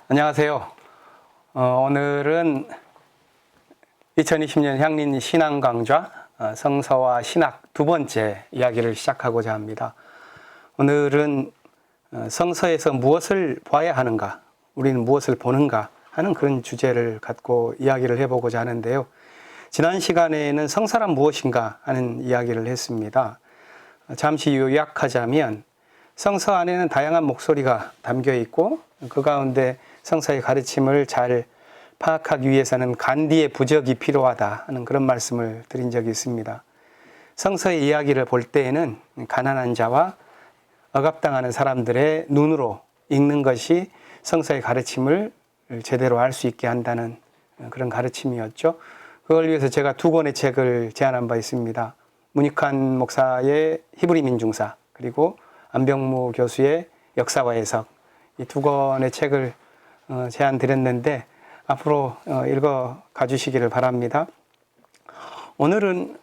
안녕하세요. 오늘은 2020년 향린 신앙 강좌 성서와 신학 두 번째 이야기를 시작하고자 합니다. 오늘은 성서에서 무엇을 봐야 하는가, 우리는 무엇을 보는가 하는 그런 주제를 갖고 이야기를 해보고자 하는데요. 지난 시간에는 성서란 무엇인가 하는 이야기를 했습니다. 잠시 요약하자면 성서 안에는 다양한 목소리가 담겨 있고 그 가운데 성서의 가르침을 잘 파악하기 위해서는 간디의 부적이 필요하다 하는 그런 말씀을 드린 적이 있습니다. 성서의 이야기를 볼 때에는 가난한 자와 억압당하는 사람들의 눈으로 읽는 것이 성서의 가르침을 제대로 알 수 있게 한다는 그런 가르침이었죠. 그걸 위해서 제가 두 권의 책을 제안한 바 있습니다. 문익환 목사의 히브리 민중사, 그리고 안병무 교수의 역사와 해석, 이 두 권의 책을 제안드렸는데 앞으로 읽어 가주시기를 바랍니다. 오늘은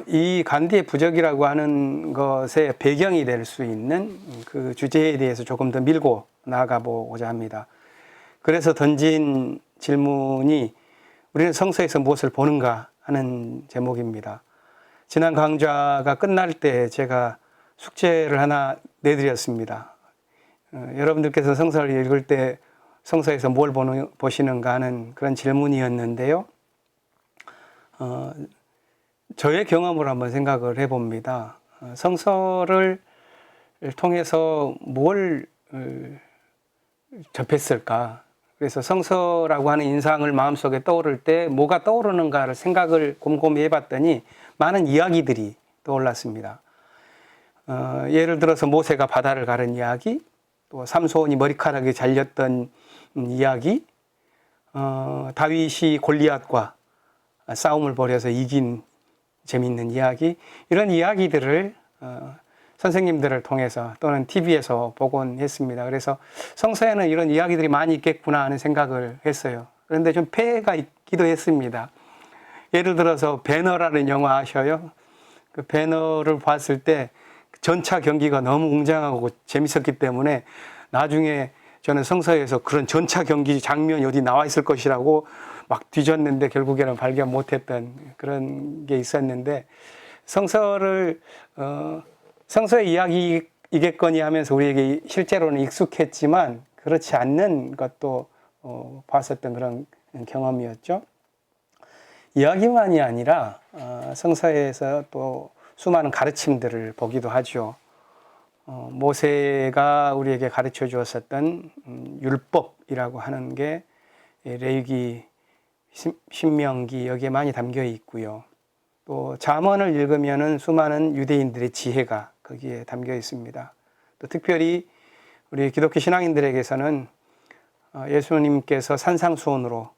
이 간디의 부적이라고 하는 것의 배경이 될 수 있는 그 주제에 대해서 조금 더 밀고 나아가 보고자 합니다. 그래서 던진 질문이 우리는 성서에서 무엇을 보는가 하는 제목입니다. 지난 강좌가 끝날 때 제가 숙제를 하나 내드렸습니다. 여러분들께서 성서를 읽을 때 성서에서 뭘 보시는가 하는 그런 질문이었는데요. 저의 경험을 한번 생각을 해봅니다. 성서를 통해서 뭘 접했을까? 그래서 성서라고 하는 인상을 마음속에 떠오를 때 뭐가 떠오르는가를 생각을 곰곰이 해봤더니 많은 이야기들이 떠올랐습니다. 예를 들어서 모세가 바다를 가른 이야기, 또 삼손이 머리카락이 잘렸던 이야기, 다윗이 골리앗과 싸움을 벌여서 이긴 재미있는 이야기, 이런 이야기들을 선생님들을 통해서 또는 TV에서 보곤 했습니다. 그래서 성서에는 이런 이야기들이 많이 있겠구나 하는 생각을 했어요. 그런데 좀 폐해가 있기도 했습니다. 예를 들어서 배너라는 영화 아셔요? 그 배너를 봤을 때 전차 경기가 너무 웅장하고 재밌었기 때문에 나중에 저는 성서에서 그런 전차 경기 장면이 어디 나와 있을 것이라고 막 뒤졌는데 결국에는 발견 못했던 그런 게 있었는데, 성서의 이야기이겠거니 하면서 우리에게 실제로는 익숙했지만 그렇지 않는 것도 봤었던 그런 경험이었죠. 이야기만이 아니라 성서에서 또 수많은 가르침들을 보기도 하죠. 모세가 우리에게 가르쳐 주었었던 율법이라고 하는 게 레위기, 신명기 여기에 많이 담겨 있고요. 또 잠언을 읽으면은 수많은 유대인들의 지혜가 거기에 담겨 있습니다. 또 특별히 우리 기독교 신앙인들에게서는 예수님께서 산상수훈으로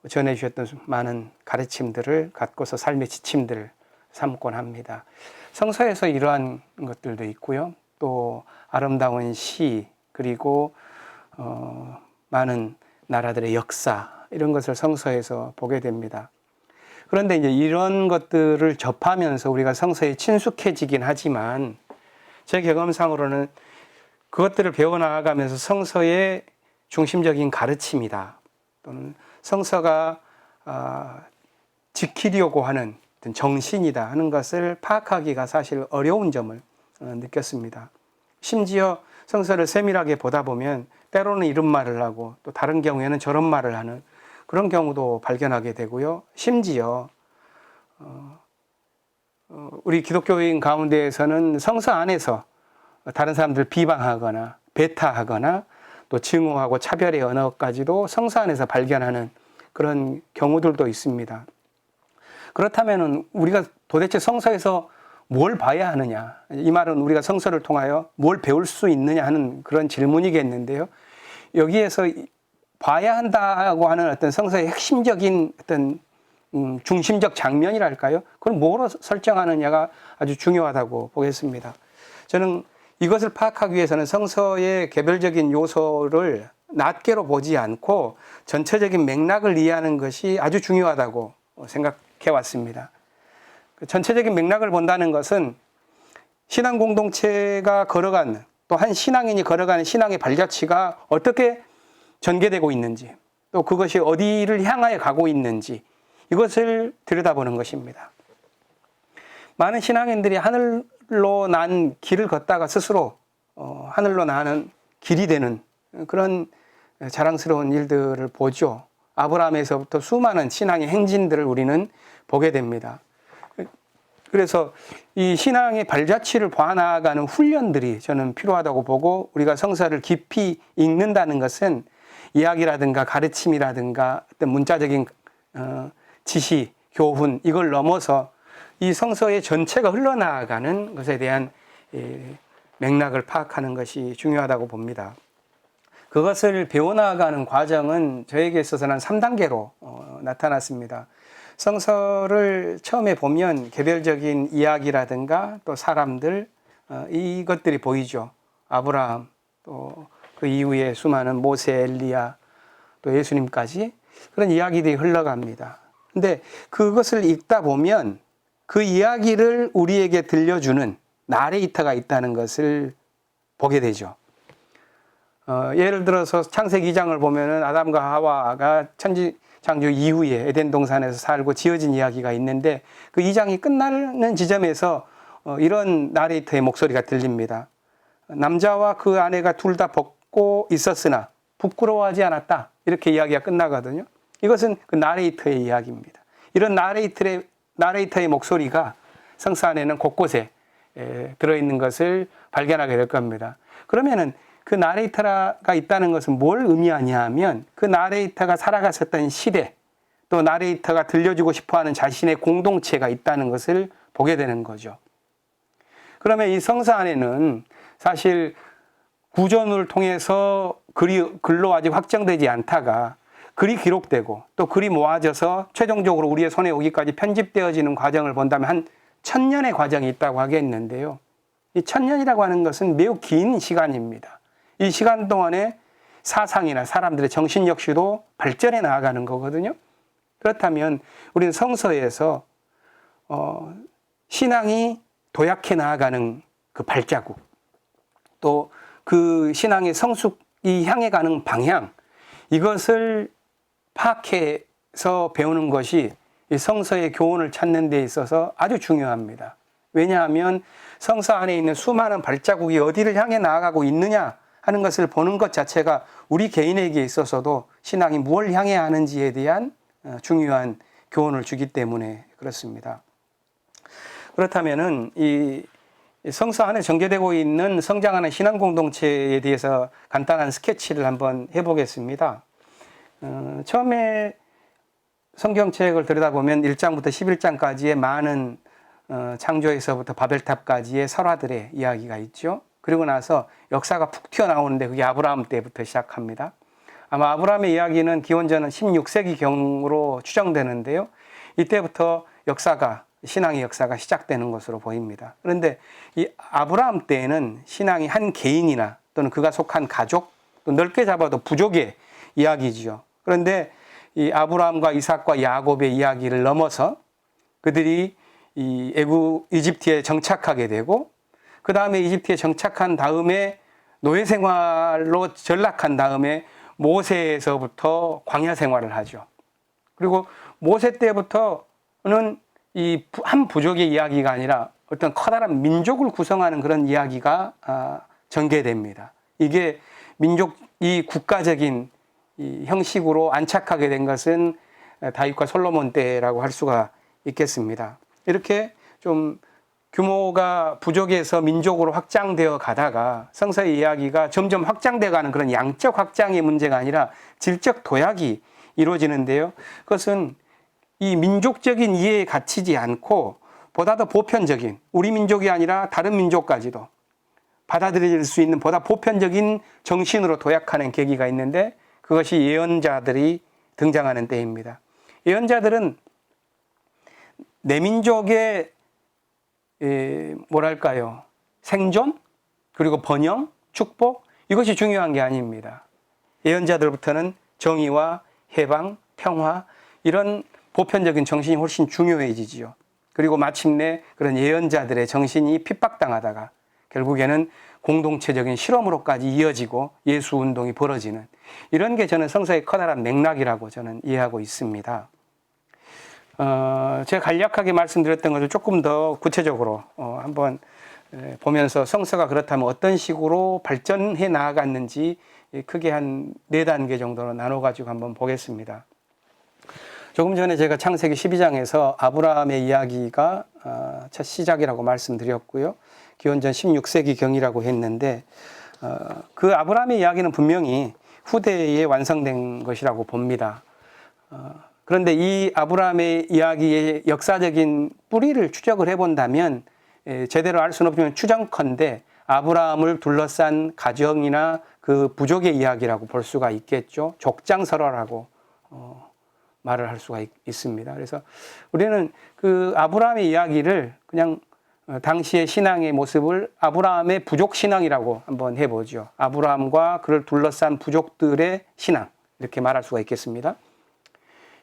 전해주셨던 많은 가르침들을 갖고서 삶의 지침들을 삼곤 합니다. 성서에서 이러한 것들도 있고요. 또 아름다운 시, 그리고 많은 나라들의 역사, 이런 것을 성서에서 보게 됩니다. 그런데 이제 이런 것들을 접하면서 우리가 성서에 친숙해지긴 하지만 제 경험상으로는 그것들을 배워나가면서 성서의 중심적인 가르침이다, 또는 성서가 지키려고 하는 어떤 정신이다 하는 것을 파악하기가 사실 어려운 점을 느꼈습니다. 심지어 성서를 세밀하게 보다 보면 때로는 이런 말을 하고 또 다른 경우에는 저런 말을 하는 그런 경우도 발견하게 되고요. 심지어 우리 기독교인 가운데에서는 성서 안에서 다른 사람들 비방하거나 배타하거나 또 증오하고 차별의 언어까지도 성서 안에서 발견하는 그런 경우들도 있습니다. 그렇다면 우리가 도대체 성서에서 뭘 봐야 하느냐? 이 말은 우리가 성서를 통하여 뭘 배울 수 있느냐 하는 그런 질문이겠는데요. 여기에서 봐야 한다고 하는 어떤 성서의 핵심적인 어떤 중심적 장면이랄까요? 그걸 뭐로 설정하느냐가 아주 중요하다고 보겠습니다. 저는 이것을 파악하기 위해서는 성서의 개별적인 요소를 낱개로 보지 않고 전체적인 맥락을 이해하는 것이 아주 중요하다고 생각해 왔습니다. 전체적인 맥락을 본다는 것은 신앙 공동체가 걸어가는, 또 한 신앙인이 걸어가는 신앙의 발자취가 어떻게 전개되고 있는지, 또 그것이 어디를 향하여 가고 있는지, 이것을 들여다보는 것입니다. 많은 신앙인들이 하늘로 난 길을 걷다가 스스로 하늘로 나는 길이 되는 그런 자랑스러운 일들을 보죠. 아브라함에서부터 수많은 신앙의 행진들을 우리는 보게 됩니다. 그래서 이 신앙의 발자취를 봐나가는 훈련들이 저는 필요하다고 보고, 우리가 성서를 깊이 읽는다는 것은 이야기라든가 가르침이라든가 어떤 문자적인 지시, 교훈, 이걸 넘어서 이 성서의 전체가 흘러나가는 것에 대한 맥락을 파악하는 것이 중요하다고 봅니다. 그것을 배워나가는 과정은 저에게 있어서는 3단계로 나타났습니다. 성서를 처음에 보면 개별적인 이야기라든가 또 사람들, 이것들이 보이죠. 아브라함, 또 그 이후에 수많은 모세, 엘리야, 또 예수님까지 그런 이야기들이 흘러갑니다. 근데 그것을 읽다 보면 그 이야기를 우리에게 들려주는 나레이터가 있다는 것을 보게 되죠. 예를 들어서 창세기 2장을 보면은 아담과 하와가 천지창조 이후에 에덴 동산에서 살고 지어진 이야기가 있는데, 그 2장이 끝나는 지점에서 이런 나레이터의 목소리가 들립니다. 남자와 그 아내가 둘 다 벗고 있었으나 부끄러워하지 않았다, 이렇게 이야기가 끝나거든요. 이것은 그 나레이터의 이야기입니다. 이런 나레이터의 목소리가 성서 안에는 곳곳에 들어있는 것을 발견하게 될 겁니다. 그러면은 그 나레이터가 있다는 것은 뭘 의미하냐 하면, 그 나레이터가 살아갔었던 시대, 또 나레이터가 들려주고 싶어하는 자신의 공동체가 있다는 것을 보게 되는 거죠. 그러면 이 성서 안에는 사실 구전을 통해서 글로 아직 확정되지 않다가 글이 기록되고 또 글이 모아져서 최종적으로 우리의 손에 오기까지 편집되어지는 과정을 본다면 한 1000년의 과정이 있다고 하겠는데요. 이 1000년이라고 하는 것은 매우 긴 시간입니다. 이 시간 동안에 사상이나 사람들의 정신 역시도 발전해 나아가는 거거든요. 그렇다면 우리는 성서에서 신앙이 도약해 나아가는 그 발자국, 또 그 신앙의 성숙이 향해 가는 방향, 이것을 파악해서 배우는 것이 이 성서의 교훈을 찾는 데 있어서 아주 중요합니다. 왜냐하면 성서 안에 있는 수많은 발자국이 어디를 향해 나아가고 있느냐 하는 것을 보는 것 자체가 우리 개인에게 있어서도 신앙이 무엇을 향해야 하는지에 대한 중요한 교훈을 주기 때문에 그렇습니다. 그렇다면은 이 성서 안에 전개되고 있는 성장하는 신앙 공동체에 대해서 간단한 스케치를 한번 해보겠습니다. 처음에 성경책을 들여다보면 1장부터 11장까지의 많은 창조에서부터 바벨탑까지의 설화들의 이야기가 있죠. 그리고 나서 역사가 푹 튀어나오는데 그게 아브라함 때부터 시작합니다. 아마 아브라함의 이야기는 기원전 16세기경으로 추정되는데요. 이때부터 신앙의 역사가 시작되는 것으로 보입니다. 그런데 이 아브라함 때에는 신앙이 한 개인이나 또는 그가 속한 가족, 또 넓게 잡아도 부족의 이야기지요. 그런데 이 아브라함과 이삭과 야곱의 이야기를 넘어서 그들이 이 이집트에 정착하게 되고, 그 다음에 이집트에 정착한 다음에 노예 생활로 전락한 다음에 모세에서부터 광야 생활을 하죠. 그리고 모세 때부터는 이 한 부족의 이야기가 아니라 어떤 커다란 민족을 구성하는 그런 이야기가 전개됩니다. 이게 민족이 국가적인 이 형식으로 안착하게 된 것은 다윗과 솔로몬 때라고 할 수가 있겠습니다. 이렇게 좀 규모가 부족해서 민족으로 확장되어 가다가 성서의 이야기가 점점 확장되어 가는 그런 양적 확장의 문제가 아니라 질적 도약이 이루어지는데요. 그것은 이 민족적인 이해에 갇히지 않고 보다 더 보편적인, 우리 민족이 아니라 다른 민족까지도 받아들일 수 있는 보다 보편적인 정신으로 도약하는 계기가 있는데, 그것이 예언자들이 등장하는 때입니다. 예언자들은 내 민족의 생존, 그리고 번영, 축복, 이것이 중요한 게 아닙니다. 예언자들부터는 정의와 해방, 평화, 이런 보편적인 정신이 훨씬 중요해지지요. 그리고 마침내 그런 예언자들의 정신이 핍박당하다가 결국에는 공동체적인 실험으로까지 이어지고 예수 운동이 벌어지는, 이런 게 저는 성서의 커다란 맥락이라고 저는 이해하고 있습니다. 제가 간략하게 말씀드렸던 것을 조금 더 구체적으로 한번 보면서 성서가 그렇다면 어떤 식으로 발전해 나아갔는지 크게 한 4단계 정도로 나눠가지고 한번 보겠습니다. 조금 전에 제가 창세기 12장에서 아브라함의 이야기가 첫 시작이라고 말씀드렸고요. 기원전 16세기 경이라고 했는데 그 아브라함의 이야기는 분명히 후대에 완성된 것이라고 봅니다. 그런데 이 아브라함의 이야기의 역사적인 뿌리를 추적을 해본다면 제대로 알 수는 없지만 추정컨대 아브라함을 둘러싼 가정이나 그 부족의 이야기라고 볼 수가 있겠죠. 족장설화라고 말을 할 수가 있습니다. 그래서 우리는 그 아브라함의 이야기를 그냥 당시의 신앙의 모습을 아브라함의 부족 신앙이라고 한번 해보죠. 아브라함과 그를 둘러싼 부족들의 신앙, 이렇게 말할 수가 있겠습니다.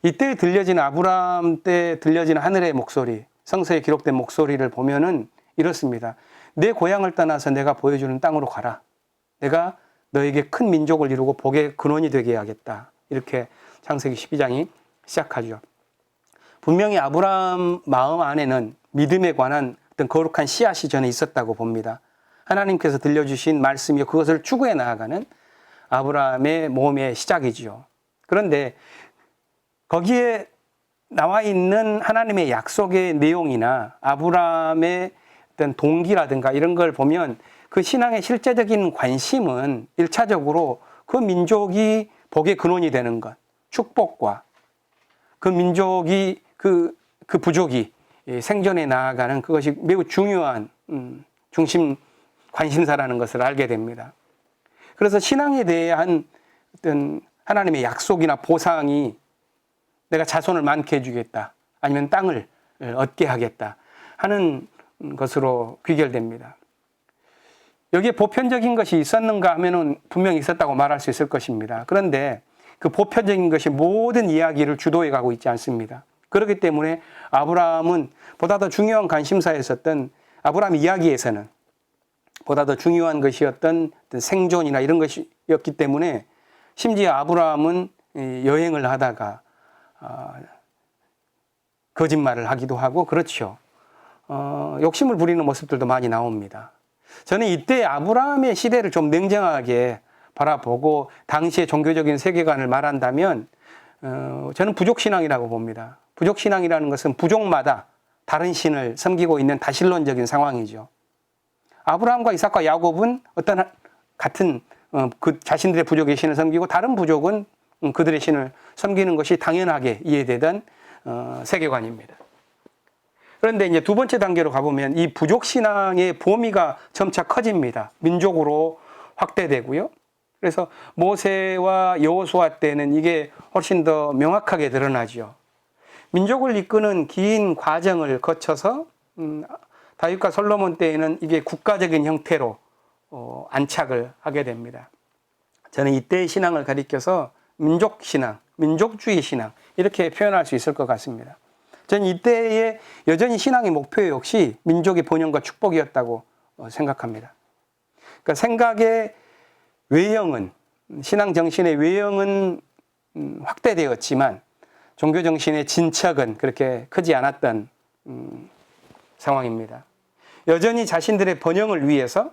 이때 들려지는 아브라함 때 들려지는 하늘의 목소리, 성서에 기록된 목소리를 보면은 이렇습니다. 내 고향을 떠나서 내가 보여주는 땅으로 가라. 내가 너에게 큰 민족을 이루고 복의 근원이 되게 해야겠다. 이렇게 창세기 12장이 시작하죠. 분명히 아브라함 마음 안에는 믿음에 관한 어떤 거룩한 씨앗이 전에 있었다고 봅니다. 하나님께서 들려주신 말씀이요, 그것을 추구해 나아가는 아브라함의 몸의 시작이지요. 그런데 거기에 나와 있는 하나님의 약속의 내용이나 아브라함의 어떤 동기라든가 이런 걸 보면 그 신앙의 실제적인 관심은 1차적으로 그 민족이 복의 근원이 되는 것, 축복과 그 민족이 그 부족이 생존해 나아가는 그것이 매우 중요한 중심 관심사라는 것을 알게 됩니다. 그래서 신앙에 대한 어떤 하나님의 약속이나 보상이 내가 자손을 많게 해주겠다, 아니면 땅을 얻게 하겠다 하는 것으로 귀결됩니다. 여기에 보편적인 것이 있었는가 하면은 분명히 있었다고 말할 수 있을 것입니다. 그런데 그 보편적인 것이 모든 이야기를 주도해 가고 있지 않습니다. 그렇기 때문에 아브라함은 보다 더 중요한 관심사였었던 아브라함 이야기에서는 보다 더 중요한 것이었던 생존이나 이런 것이었기 때문에 심지어 아브라함은 여행을 하다가 거짓말을 하기도 하고 그렇죠. 욕심을 부리는 모습들도 많이 나옵니다. 저는 이때 아브라함의 시대를 좀 냉정하게 바라보고 당시의 종교적인 세계관을 말한다면 저는 부족신앙이라고 봅니다. 부족신앙이라는 것은 부족마다 다른 신을 섬기고 있는 다신론적인 상황이죠. 아브라함과 이삭과 야곱은 어떤 같은 그 자신들의 부족의 신을 섬기고 다른 부족은 그들의 신을 섬기는 것이 당연하게 이해되던 세계관입니다. 그런데 이제 두 번째 단계로 가보면 이 부족신앙의 범위가 점차 커집니다. 민족으로 확대되고요. 그래서 모세와 여호수아 때는 이게 훨씬 더 명확하게 드러나죠. 민족을 이끄는 긴 과정을 거쳐서 다윗과 솔로몬 때에는 이게 국가적인 형태로 안착을 하게 됩니다. 저는 이때의 신앙을 가리켜서 민족신앙, 민족주의 신앙 이렇게 표현할 수 있을 것 같습니다. 저는 이때의 여전히 신앙의 목표 역시 민족의 번영과 축복이었다고 생각합니다. 그러니까 생각의 외형은, 신앙 정신의 외형은 확대되었지만 종교 정신의 진척은 그렇게 크지 않았던 상황입니다. 여전히 자신들의 번영을 위해서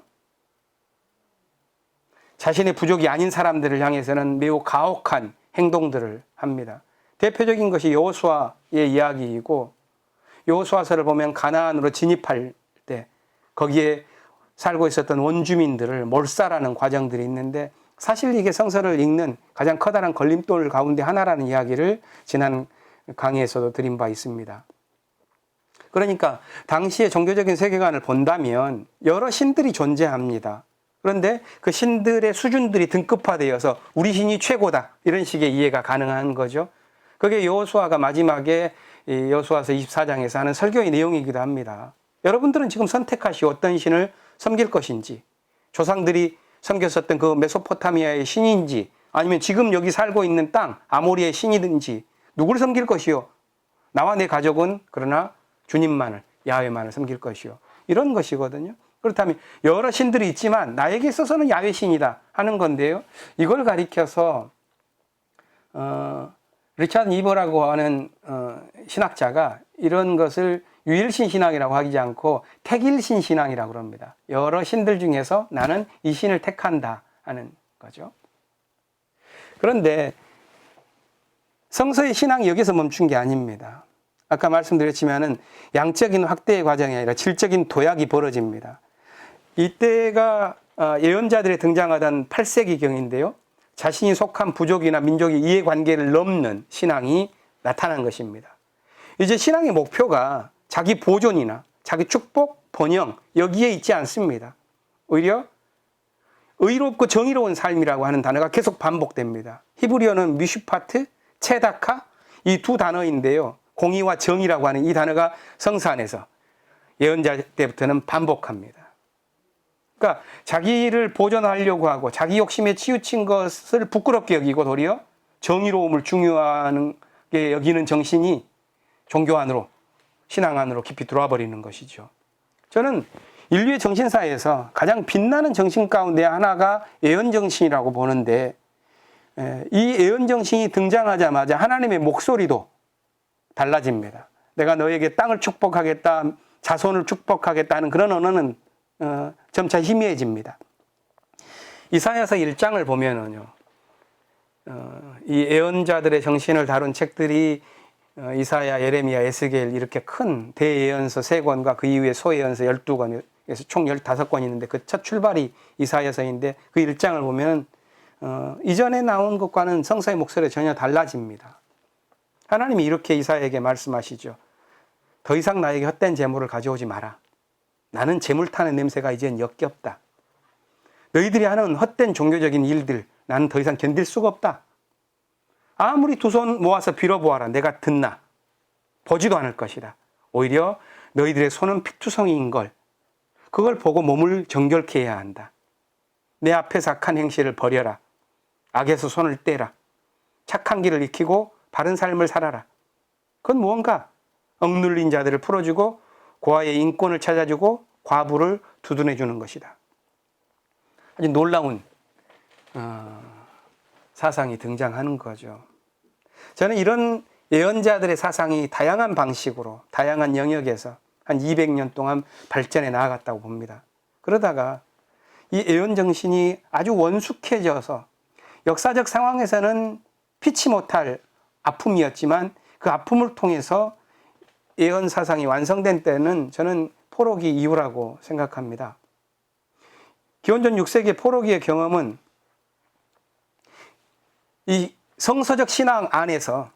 자신의 부족이 아닌 사람들을 향해서는 매우 가혹한 행동들을 합니다. 대표적인 것이 여호수아의 이야기이고, 여호수아서를 보면 가나안으로 진입할 때 거기에 살고 있었던 원주민들을 몰살하는 과정들이 있는데, 사실 이게 성서를 읽는 가장 커다란 걸림돌 가운데 하나라는 이야기를 지난 강의에서도 드린 바 있습니다. 그러니까 당시의 종교적인 세계관을 본다면 여러 신들이 존재합니다. 그런데 그 신들의 수준들이 등급화되어서 우리 신이 최고다, 이런 식의 이해가 가능한 거죠. 그게 여호수아가 마지막에 여호수아서 24장에서 하는 설교의 내용이기도 합니다. 여러분들은 지금 선택하시오. 어떤 신을 섬길 것인지, 조상들이 섬겼었던 그 메소포타미아의 신인지, 아니면 지금 여기 살고 있는 땅 아모리의 신이든지 누구를 섬길 것이요? 나와 내 가족은 그러나 주님만을, 야훼만을 섬길 것이요. 이런 것이거든요. 그렇다면 여러 신들이 있지만 나에게 있어서는 야훼 신이다 하는 건데요. 이걸 가리켜서 리차드 니버라고 하는 신학자가 이런 것을 유일신 신앙이라고 하지 않고 택일신 신앙이라고 그럽니다. 여러 신들 중에서 나는 이 신을 택한다 하는 거죠. 그런데 성서의 신앙이 여기서 멈춘 게 아닙니다. 아까 말씀드렸지만은 양적인 확대의 과정이 아니라 질적인 도약이 벌어집니다. 이때가 예언자들이 등장하던 8세기경인데요. 자신이 속한 부족이나 민족의 이해관계를 넘는 신앙이 나타난 것입니다. 이제 신앙의 목표가 자기 보존이나 자기 축복, 번영 여기에 있지 않습니다. 오히려 의롭고 정의로운 삶이라고 하는 단어가 계속 반복됩니다. 히브리어는 미슈파트, 체다카 이 두 단어인데요. 공의와 정의라고 하는 이 단어가 성서 안에서 예언자 때부터는 반복합니다. 그러니까 자기를 보존하려고 하고 자기 욕심에 치우친 것을 부끄럽게 여기고 도리어 정의로움을 중요하게 여기는 정신이 종교 안으로 신앙 안으로 깊이 들어와 버리는 것이죠. 저는 인류의 정신사에서 가장 빛나는 정신 가운데 하나가 예언정신이라고 보는데 이 예언정신이 등장하자마자 하나님의 목소리도 달라집니다. 내가 너에게 땅을 축복하겠다, 자손을 축복하겠다 하는 그런 언어는 점차 희미해집니다. 이사야서 1장을 보면은요, 이 예언자들의 정신을 다룬 책들이 이사야, 예레미야, 에스겔 이렇게 큰 대예언서 3권과 그 이후에 소예언서 12권에서 총 15권이 있는데 그 첫 출발이 이사야서인데 그 1장을 보면 이전에 나온 것과는 성서의 목소리가 전혀 달라집니다. 하나님이 이렇게 이사야에게 말씀하시죠. 더 이상 나에게 헛된 재물을 가져오지 마라. 나는 재물 타는 냄새가 이젠 역겹다. 너희들이 하는 헛된 종교적인 일들 나는 더 이상 견딜 수가 없다. 아무리 두 손 모아서 빌어보아라. 내가 듣나. 보지도 않을 것이다. 오히려 너희들의 손은 피투성이인 걸. 그걸 보고 몸을 정결케 해야 한다. 내 앞에서 악한 행실을 버려라. 악에서 손을 떼라. 착한 길을 익히고 바른 삶을 살아라. 그건 무언가 억눌린 자들을 풀어주고 고아의 인권을 찾아주고 과부를 두둔해주는 것이다. 아주 놀라운 사상이 등장하는 거죠. 저는 이런 예언자들의 사상이 다양한 방식으로 다양한 영역에서 한 200년 동안 발전해 나아갔다고 봅니다. 그러다가 이 예언 정신이 아주 원숙해져서 역사적 상황에서는 피치 못할 아픔이었지만 그 아픔을 통해서 예언 사상이 완성된 때는 저는 포로기 이후라고 생각합니다. 기원전 6세기 포로기의 경험은 이 성서적 신앙 안에서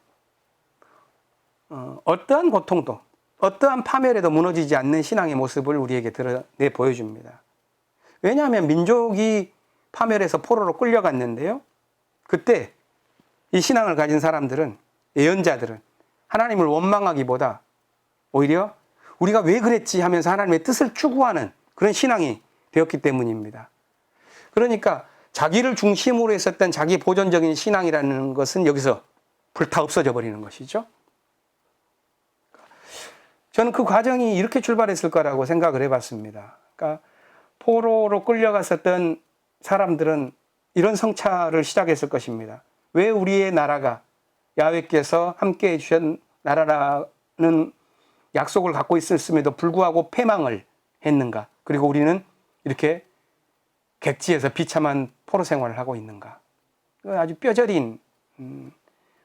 어떠한 고통도 어떠한 파멸에도 무너지지 않는 신앙의 모습을 우리에게 드러내 보여줍니다. 왜냐하면 민족이 파멸해서 포로로 끌려갔는데요. 그때 이 신앙을 가진 사람들은, 예언자들은 하나님을 원망하기보다 오히려 우리가 왜 그랬지 하면서 하나님의 뜻을 추구하는 그런 신앙이 되었기 때문입니다. 그러니까 자기를 중심으로 했었던 자기 보존적인 신앙이라는 것은 여기서 불타 없어져 버리는 것이죠. 저는 그 과정이 이렇게 출발했을 거라고 생각을 해봤습니다. 그러니까 포로로 끌려갔었던 사람들은 이런 성찰을 시작했을 것입니다. 왜 우리의 나라가 야훼께서 함께 해주신 나라라는 약속을 갖고 있었음에도 불구하고 패망을 했는가? 그리고 우리는 이렇게 객지에서 비참한 포로 생활을 하고 있는가? 아주 뼈저린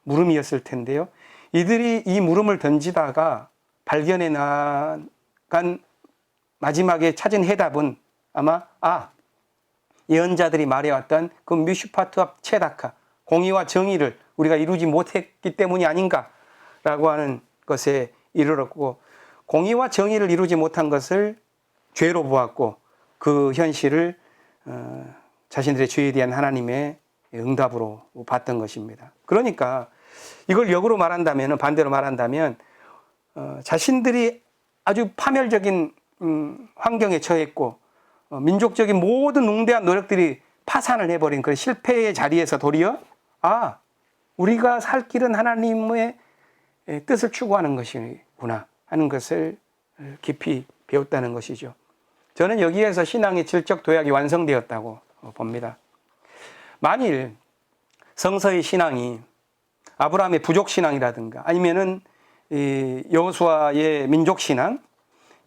물음이었을 텐데요. 이들이 이 물음을 던지다가 발견해 나간 마지막에 찾은 해답은 아마 예언자들이 말해왔던 그 미슈파트와 체다카, 공의와 정의를 우리가 이루지 못했기 때문이 아닌가라고 하는 것에 이르렀고, 공의와 정의를 이루지 못한 것을 죄로 보았고 그 현실을 자신들의 죄에 대한 하나님의 응답으로 봤던 것입니다. 그러니까 이걸 역으로 말한다면, 반대로 말한다면 자신들이 아주 파멸적인 환경에 처했고 민족적인 모든 웅대한 노력들이 파산을 해버린 그 실패의 자리에서 도리어 우리가 살 길은 하나님의 뜻을 추구하는 것이구나 하는 것을 깊이 배웠다는 것이죠. 저는 여기에서 신앙의 질적 도약이 완성되었다고 봅니다. 만일 성서의 신앙이 아브라함의 부족 신앙이라든가 아니면은 여호수아의 민족 신앙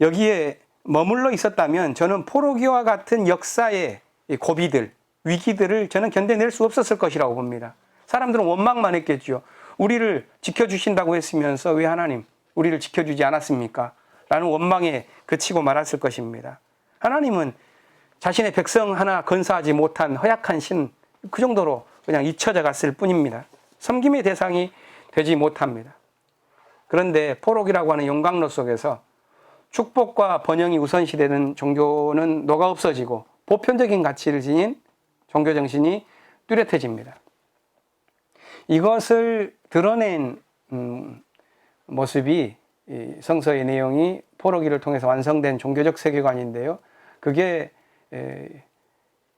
여기에 머물러 있었다면 저는 포로기와 같은 역사의 고비들, 위기들을 저는 견뎌낼 수 없었을 것이라고 봅니다. 사람들은 원망만 했겠죠. 우리를 지켜주신다고 했으면서 왜 하나님 우리를 지켜주지 않았습니까? 라는 원망에 그치고 말았을 것입니다. 하나님은 자신의 백성 하나 건사하지 못한 허약한 신, 그 정도로 그냥 잊혀져 갔을 뿐입니다. 섬김의 대상이 되지 못합니다. 그런데 포로기라고 하는 용광로 속에서 축복과 번영이 우선시되는 종교는 녹아 없어지고 보편적인 가치를 지닌 종교 정신이 뚜렷해집니다. 이것을 드러낸 모습이 성서의 내용이 포로기를 통해서 완성된 종교적 세계관인데요. 그게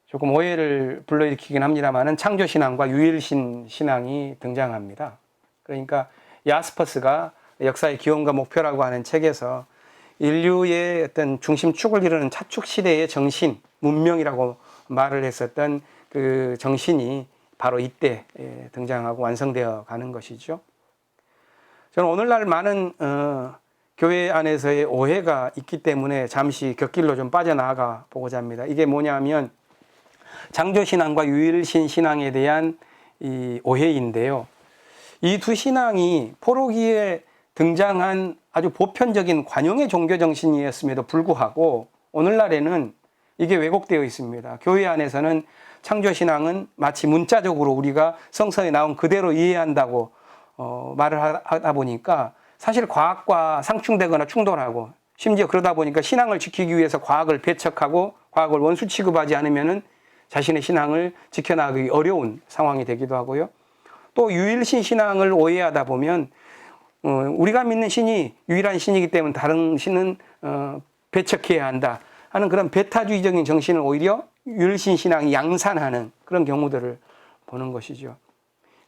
조금 오해를 불러일으키긴 합니다만 창조신앙과 유일신 신앙이 등장합니다. 그러니까 야스퍼스가 역사의 기원과 목표라고 하는 책에서 인류의 어떤 중심축을 이루는 차축 시대의 정신, 문명이라고 말을 했었던 그 정신이 바로 이때 등장하고 완성되어 가는 것이죠. 저는 오늘날 많은 교회 안에서의 오해가 있기 때문에 잠시 곁길로 좀 빠져나가 보고자 합니다. 이게 뭐냐면 창조신앙과 유일신 신앙에 대한 이 오해인데요. 이 두 신앙이 포로기에 등장한 아주 보편적인 관용의 종교 정신이었음에도 불구하고 오늘날에는 이게 왜곡되어 있습니다. 교회 안에서는 창조신앙은 마치 문자적으로 우리가 성서에 나온 그대로 이해한다고 말을 하다 보니까 사실 과학과 상충되거나 충돌하고 심지어 그러다 보니까 신앙을 지키기 위해서 과학을 배척하고 과학을 원수 취급하지 않으면은 자신의 신앙을 지켜나가기 어려운 상황이 되기도 하고요. 또 유일신 신앙을 오해하다 보면 우리가 믿는 신이 유일한 신이기 때문에 다른 신은 배척해야 한다 하는 그런 배타주의적인 정신을 오히려 유일신 신앙이 양산하는 그런 경우들을 보는 것이죠.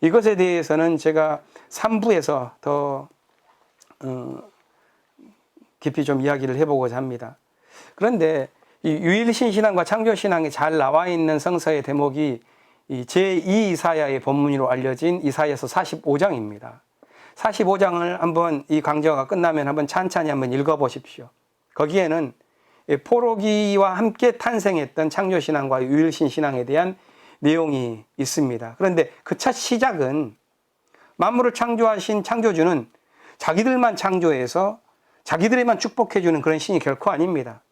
이것에 대해서는 제가 3부에서 더 깊이 좀 이야기를 해보고자 합니다. 그런데 이 유일신 신앙과 창조 신앙이 잘 나와 있는 성서의 대목이 이 제2 이사야의 본문으로 알려진 이사야서 45장입니다. 45장을 한번 이 강좌가 끝나면 한번 찬찬히 한번 읽어보십시오. 거기에는 포로기와 함께 탄생했던 창조신앙과 유일신 신앙에 대한 내용이 있습니다. 그런데 그 첫 시작은 만물을 창조하신 창조주는 자기들만 창조해서 자기들에만 축복해주는 그런 신이 결코 아닙니다.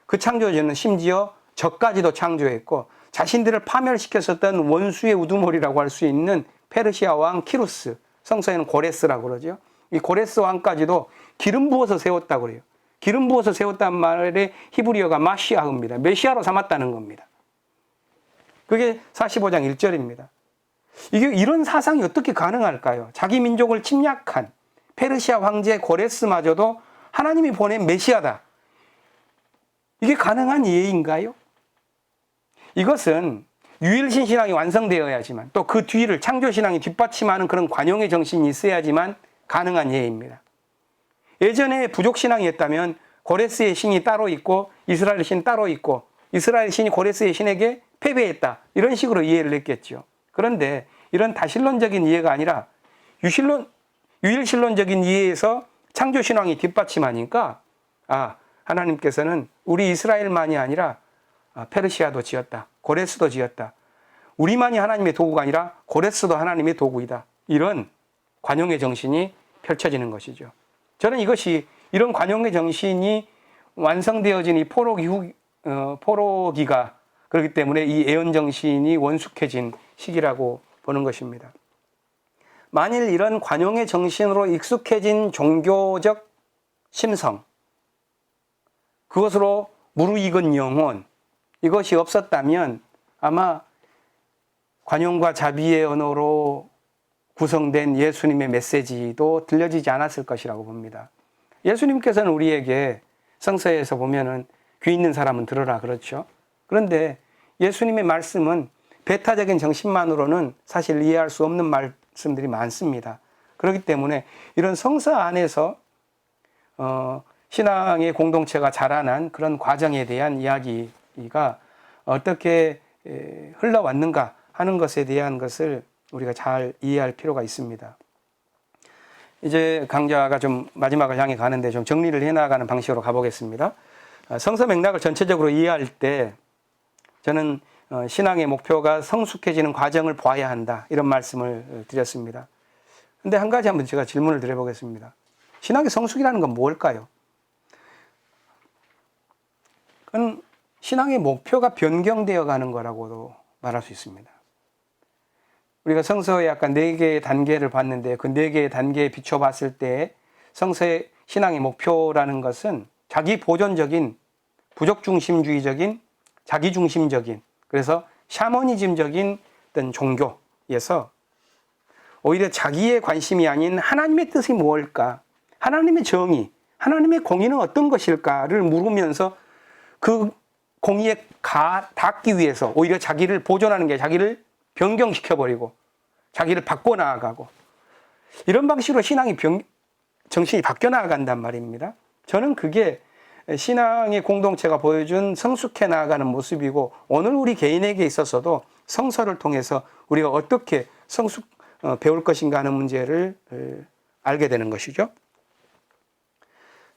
그 창조주는 심지어 저까지도 창조했고 자신들을 파멸시켰었던 원수의 우두머리라고 할 수 있는 페르시아 왕 키루스, 성서에는 고레스라고 그러죠. 이 고레스 왕까지도 기름 부어서 세웠다고 그래요. 기름 부어서 세웠단 말의 히브리어가 마시아입니다. 메시아로 삼았다는 겁니다. 그게 45장 1절입니다. 이게 이런 사상이 어떻게 가능할까요? 자기 민족을 침략한 페르시아 황제 고레스마저도 하나님이 보낸 메시아다. 이게 가능한 이해인가요? 이것은 유일신 신앙이 완성되어야지만 또 그 뒤를 창조신앙이 뒷받침하는 그런 관용의 정신이 있어야지만 가능한 이해입니다. 예전에 부족신앙이었다면 고레스의 신이 따로 있고 이스라엘 신이 따로 있고 이스라엘 신이 고레스의 신에게 패배했다. 이런 식으로 이해를 했겠죠. 그런데 이런 다신론적인 이해가 아니라 유일신론적인 이해에서 창조신앙이 뒷받침하니까 하나님께서는 우리 이스라엘만이 아니라 페르시아도 지었다. 고레스도 지었다. 우리만이 하나님의 도구가 아니라 고레스도 하나님의 도구이다. 이런 관용의 정신이 펼쳐지는 것이죠. 저는 이런 관용의 정신이 완성되어진 이 포로기가 그렇기 때문에 이 애언정신이 원숙해진 시기라고 보는 것입니다. 만일 이런 관용의 정신으로 익숙해진 종교적 심성, 그것으로 무르익은 영혼, 이것이 없었다면 아마 관용과 자비의 언어로 구성된 예수님의 메시지도 들려지지 않았을 것이라고 봅니다. 예수님께서는 우리에게 성서에서 보면은 귀 있는 사람은 들으라 그렇죠. 그런데 예수님의 말씀은 배타적인 정신만으로는 사실 이해할 수 없는 말씀들이 많습니다. 그렇기 때문에 이런 성서 안에서 신앙의 공동체가 자라난 그런 과정에 대한 이야기가 어떻게 흘러왔는가 하는 것에 대한 것을 우리가 잘 이해할 필요가 있습니다. 이제 강좌가 좀 마지막을 향해 가는데 좀 정리를 해나가는 방식으로 가보겠습니다. 성서 맥락을 전체적으로 이해할 때 저는 신앙의 목표가 성숙해지는 과정을 보아야 한다, 이런 말씀을 드렸습니다. 근데 한 가지 한번 제가 질문을 드려보겠습니다. 신앙의 성숙이라는 건 뭘까요? 그건 신앙의 목표가 변경되어 가는 거라고도 말할 수 있습니다. 우리가 성서에 약간 4개의 단계를 봤는데 그 4개의 단계에 비춰봤을 때 성서의 신앙의 목표라는 것은 자기 보존적인, 부족중심주의적인, 자기중심적인, 그래서 샤머니즘적인 어떤 종교에서 오히려 자기의 관심이 아닌 하나님의 뜻이 무엇일까, 하나님의 정의, 하나님의 공의는 어떤 것일까를 물으면서 그 공의에 닿기 위해서 오히려 자기를 보존하는 게 자기를 변경시켜버리고 자기를 바꿔나가고, 이런 방식으로 신앙이 정신이 바뀌어 나간단 말입니다. 저는 그게 신앙의 공동체가 보여준 성숙해 나아가는 모습이고, 오늘 우리 개인에게 있어서도 성서를 통해서 우리가 어떻게 배울 것인가 하는 문제를 알게 되는 것이죠.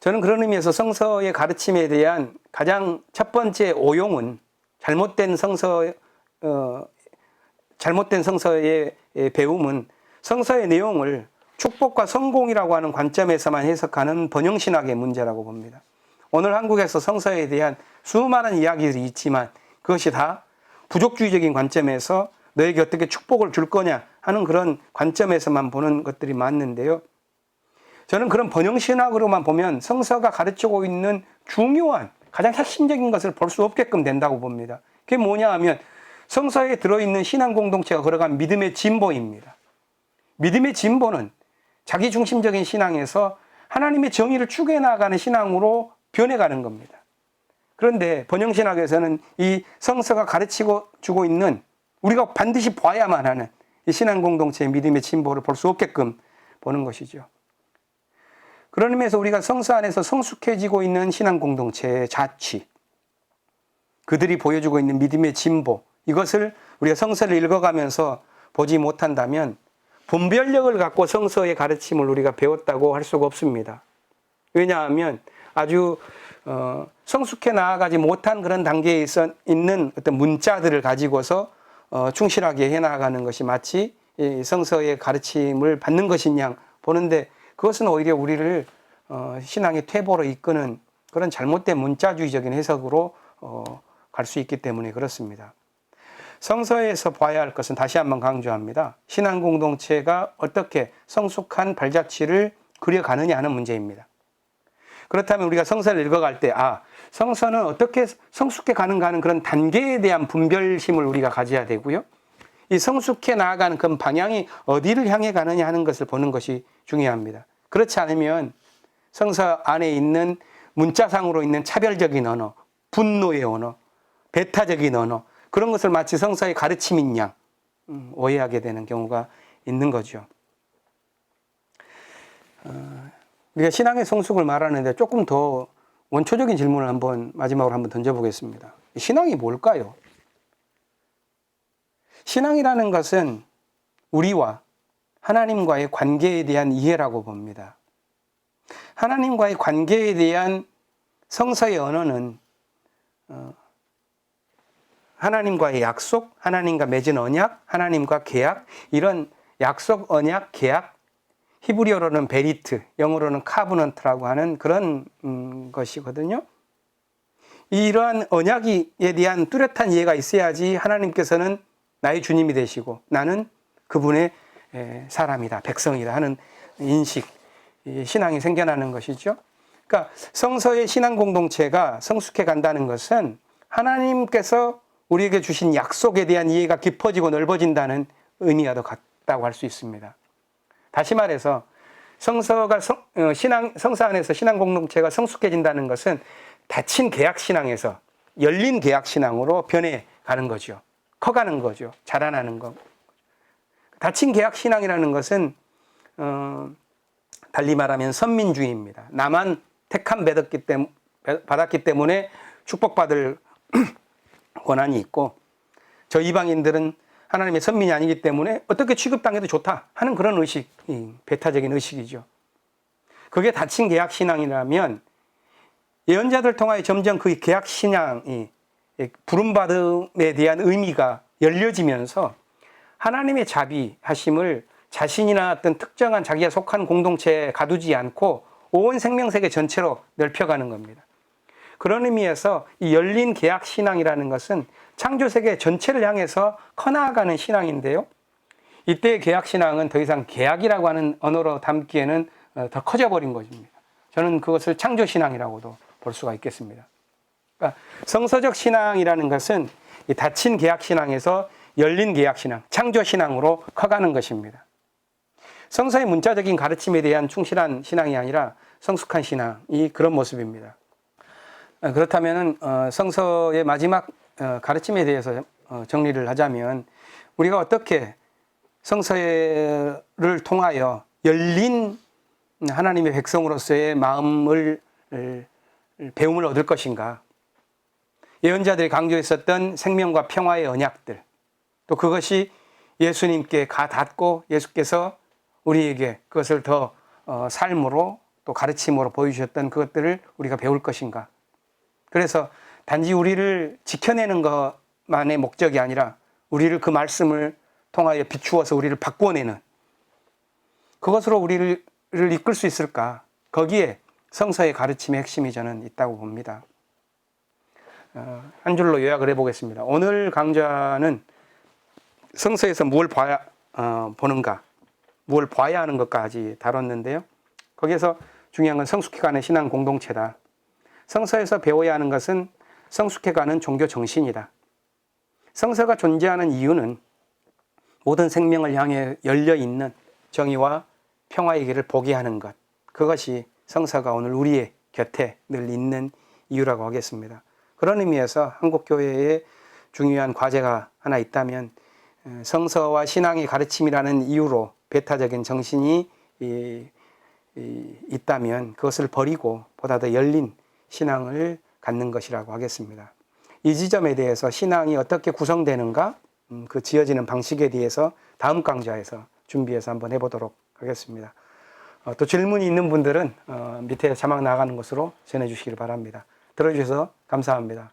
저는 그런 의미에서 성서의 가르침에 대한 가장 첫 번째 오용은 잘못된 성서의 배움은 성서의 내용을 축복과 성공이라고 하는 관점에서만 해석하는 번영신학의 문제라고 봅니다. 오늘 한국에서 성서에 대한 수많은 이야기들이 있지만 그것이 다 부족주의적인 관점에서 너에게 어떻게 축복을 줄 거냐 하는 그런 관점에서만 보는 것들이 많은데요. 저는 그런 번영신학으로만 보면 성서가 가르치고 있는 중요한 가장 핵심적인 것을 볼 수 없게끔 된다고 봅니다. 그게 뭐냐 하면 성서에 들어있는 신앙 공동체가 걸어간 믿음의 진보입니다. 믿음의 진보는 자기중심적인 신앙에서 하나님의 정의를 추구해 나가는 신앙으로 변해가는 겁니다. 그런데 번영신학에서는 이 성서가 가르치고 주고 있는 우리가 반드시 봐야만 하는 이 신앙 공동체의 믿음의 진보를 볼 수 없게끔 보는 것이죠. 그런 의미에서 우리가 성서 안에서 성숙해지고 있는 신앙 공동체의 자취, 그들이 보여주고 있는 믿음의 진보, 이것을 우리가 성서를 읽어가면서 보지 못한다면 분별력을 갖고 성서의 가르침을 우리가 배웠다고 할 수가 없습니다. 왜냐하면 아주 성숙해 나아가지 못한 그런 단계에 있는 어떤 문자들을 가지고서 충실하게 해나가는 것이 마치 성서의 가르침을 받는 것인 양 보는데, 그것은 오히려 우리를 신앙의 퇴보로 이끄는 그런 잘못된 문자주의적인 해석으로 갈 수 있기 때문에 그렇습니다. 성서에서 봐야 할 것은 다시 한번 강조합니다. 신앙 공동체가 어떻게 성숙한 발자취를 그려가느냐 하는 문제입니다. 그렇다면 우리가 성서를 읽어갈 때 성서는 어떻게 성숙해 가는가 하는 그런 단계에 대한 분별심을 우리가 가져야 되고요. 이 성숙해 나아가는 그 방향이 어디를 향해 가느냐 하는 것을 보는 것이 중요합니다. 그렇지 않으면 성서 안에 있는 문자상으로 있는 차별적인 언어, 분노의 언어, 배타적인 언어, 그런 것을 마치 성서의 가르침인 양 오해하게 되는 경우가 있는 거죠. 우리가 신앙의 성숙을 말하는데 조금 더 원초적인 질문을 마지막으로 한번 던져보겠습니다. 신앙이 뭘까요? 신앙이라는 것은 우리와 하나님과의 관계에 대한 이해라고 봅니다. 하나님과의 관계에 대한 성서의 언어는 하나님과의 약속, 하나님과 맺은 언약, 하나님과 계약, 이런 약속, 언약, 계약, 히브리어로는 베리트, 영어로는 카브넌트라고 하는 그런 것이거든요. 이러한 언약에 대한 뚜렷한 이해가 있어야지 하나님께서는 나의 주님이 되시고 나는 그분의 사람이다, 백성이다 하는 인식, 신앙이 생겨나는 것이죠. 그러니까 성서의 신앙 공동체가 성숙해 간다는 것은 하나님께서 우리에게 주신 약속에 대한 이해가 깊어지고 넓어진다는 의미가 더 같다고 할 수 있습니다. 다시 말해서 성서 안에서 신앙 공동체가 성숙해진다는 것은 닫힌 계약 신앙에서 열린 계약 신앙으로 변해가는 거죠. 커가는 거죠. 자라나는 거. 닫힌 계약 신앙이라는 것은 달리 말하면 선민주의입니다. 나만 택함 받았기 때문에 축복받을 권한이 있고, 저 이방인들은 하나님의 선민이 아니기 때문에 어떻게 취급당해도 좋다 하는 그런 의식, 배타적인 의식이죠. 그게 닫힌 계약신앙이라면 예언자들 통하여 점점 그 계약신앙이 부름받음에 대한 의미가 열려지면서 하나님의 자비하심을 자신이나 어떤 특정한 자기가 속한 공동체에 가두지 않고 온 생명세계 전체로 넓혀가는 겁니다. 그런 의미에서 이 열린 계약신앙이라는 것은 창조세계 전체를 향해서 커나가는 신앙인데요. 이때의 계약신앙은 더 이상 계약이라고 하는 언어로 담기에는 더 커져버린 것입니다. 저는 그것을 창조신앙이라고도 볼 수가 있겠습니다. 그러니까 성서적 신앙이라는 것은 이 닫힌 계약신앙에서 열린 계약신앙, 창조신앙으로 커가는 것입니다. 성서의 문자적인 가르침에 대한 충실한 신앙이 아니라 성숙한 신앙이 그런 모습입니다. 그렇다면 성서의 마지막 가르침에 대해서 정리를 하자면 우리가 어떻게 성서를 통하여 열린 하나님의 백성으로서의 마음을 배움을 얻을 것인가. 예언자들이 강조했었던 생명과 평화의 언약들, 또 그것이 예수님께 가 닿고 예수께서 우리에게 그것을 더 삶으로 또 가르침으로 보여주셨던 그것들을 우리가 배울 것인가. 그래서 단지 우리를 지켜내는 것만의 목적이 아니라 우리를 그 말씀을 통하여 비추어서 우리를 바꾸어내는 그것으로 우리를 이끌 수 있을까. 거기에 성서의 가르침의 핵심이 저는 있다고 봅니다. 한 줄로 요약을 해보겠습니다. 오늘 강좌는 성서에서 무엇을 보는가, 무엇을 봐야 하는 것까지 다뤘는데요. 거기에서 중요한 건 성숙해가는 신앙 공동체다. 성서에서 배워야 하는 것은 성숙해가는 종교 정신이다. 성서가 존재하는 이유는 모든 생명을 향해 열려있는 정의와 평화의 길을 보게 하는 것. 그것이 성서가 오늘 우리의 곁에 늘 있는 이유라고 하겠습니다. 그런 의미에서 한국교회에 중요한 과제가 하나 있다면 성서와 신앙의 가르침이라는 이유로 배타적인 정신이 있다면 그것을 버리고 보다 더 열린 신앙을 갖는 것이라고 하겠습니다. 이 지점에 대해서 신앙이 어떻게 구성되는가, 그 지어지는 방식에 대해서 다음 강좌에서 준비해서 한번 해보도록 하겠습니다. 또 질문이 있는 분들은 밑에 자막 나가는 것으로 전해주시기 바랍니다. 들어주셔서 감사합니다.